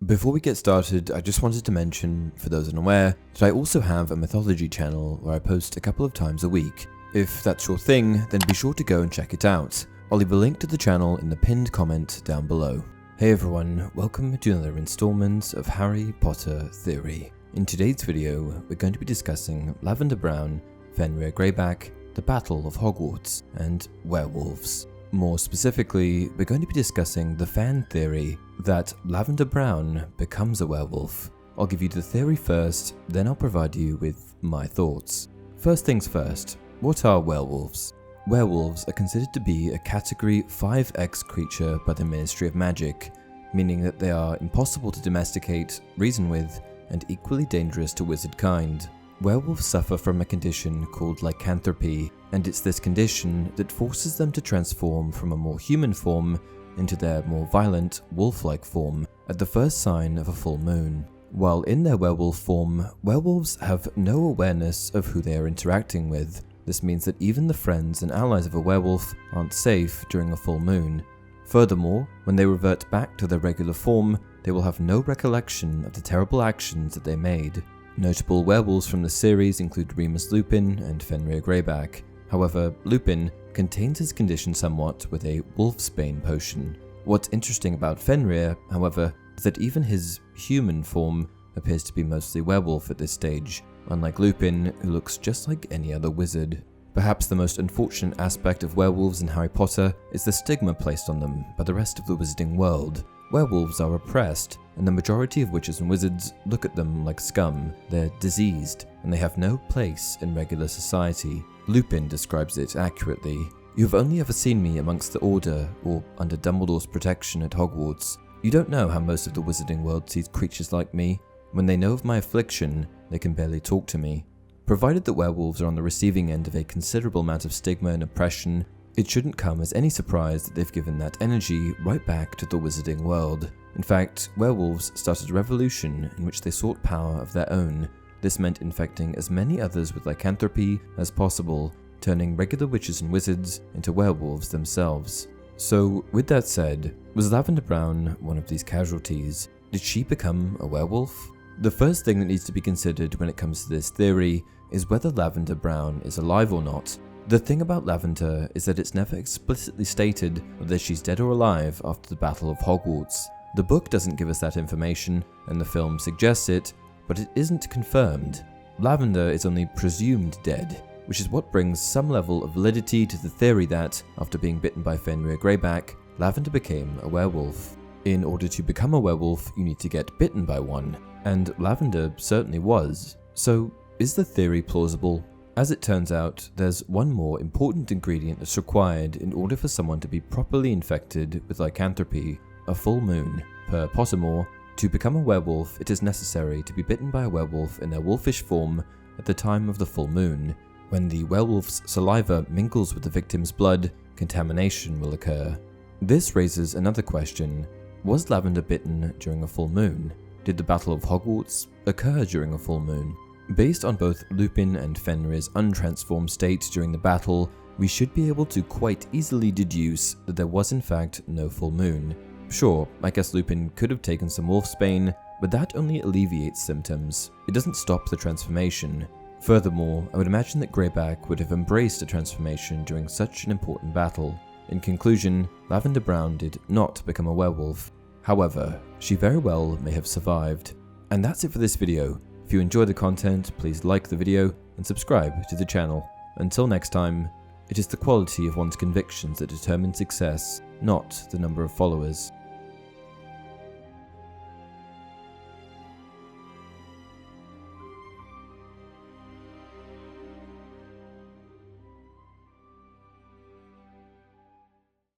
Before we get started, I just wanted to mention, for those unaware, that I also have a mythology channel where I post a couple of times a week. If that's your thing, then be sure to go and check it out. I'll leave a link to the channel in the pinned comment down below. Hey everyone, welcome to another installment of Harry Potter Theory. In today's video, we're going to be discussing Lavender Brown, Fenrir Greyback, the Battle of Hogwarts, and werewolves. More specifically, we're going to be discussing the fan theory that Lavender Brown becomes a werewolf. I'll give you the theory first, then I'll provide you with my thoughts. First things first, what are werewolves? Werewolves are considered to be a category 5X creature by the Ministry of Magic, meaning that they are impossible to domesticate, reason with, and equally dangerous to wizardkind. Werewolves suffer from a condition called lycanthropy, and it's this condition that forces them to transform from a more human form into their more violent, wolf-like form at the first sign of a full moon. While in their werewolf form, werewolves have no awareness of who they are interacting with. This means that even the friends and allies of a werewolf aren't safe during a full moon. Furthermore, when they revert back to their regular form, they will have no recollection of the terrible actions that they made. Notable werewolves from the series include Remus Lupin and Fenrir Greyback. However, Lupin contains his condition somewhat with a wolfsbane potion. What's interesting about Fenrir, however, is that even his human form appears to be mostly werewolf at this stage, unlike Lupin, who looks just like any other wizard. Perhaps the most unfortunate aspect of werewolves in Harry Potter is the stigma placed on them by the rest of the wizarding world. Werewolves are oppressed, and the majority of witches and wizards look at them like scum. They're diseased, and they have no place in regular society. Lupin describes it accurately. "You have only ever seen me amongst the Order, or under Dumbledore's protection at Hogwarts. You don't know how most of the wizarding world sees creatures like me. When they know of my affliction, they can barely talk to me." Provided that werewolves are on the receiving end of a considerable amount of stigma and oppression, it shouldn't come as any surprise that they've given that energy right back to the wizarding world. In fact, werewolves started a revolution in which they sought power of their own. This meant infecting as many others with lycanthropy as possible, turning regular witches and wizards into werewolves themselves. So, with that said, was Lavender Brown one of these casualties? Did she become a werewolf? The first thing that needs to be considered when it comes to this theory is whether Lavender Brown is alive or not. The thing about Lavender is that it's never explicitly stated whether she's dead or alive after the Battle of Hogwarts. The book doesn't give us that information, and the film suggests it, but it isn't confirmed. Lavender is only presumed dead, which is what brings some level of validity to the theory that, after being bitten by Fenrir Greyback, Lavender became a werewolf. In order to become a werewolf, you need to get bitten by one, and Lavender certainly was. So, is the theory plausible? As it turns out, there's one more important ingredient that's required in order for someone to be properly infected with lycanthropy: a full moon. Per Pottermore, to become a werewolf, it is necessary to be bitten by a werewolf in their wolfish form at the time of the full moon. When the werewolf's saliva mingles with the victim's blood, contamination will occur. This raises another question. Was Lavender bitten during a full moon? Did the Battle of Hogwarts occur during a full moon? Based on both Lupin and Fenrir's untransformed state during the battle, we should be able to quite easily deduce that there was in fact no full moon. Sure, I guess Lupin could have taken some wolfsbane, but that only alleviates symptoms. It doesn't stop the transformation. Furthermore, I would imagine that Greyback would have embraced a transformation during such an important battle. In conclusion, Lavender Brown did not become a werewolf. However, she very well may have survived. And that's it for this video. If you enjoy the content, please like the video and subscribe to the channel. Until next time, it is the quality of one's convictions that determine success, not the number of followers.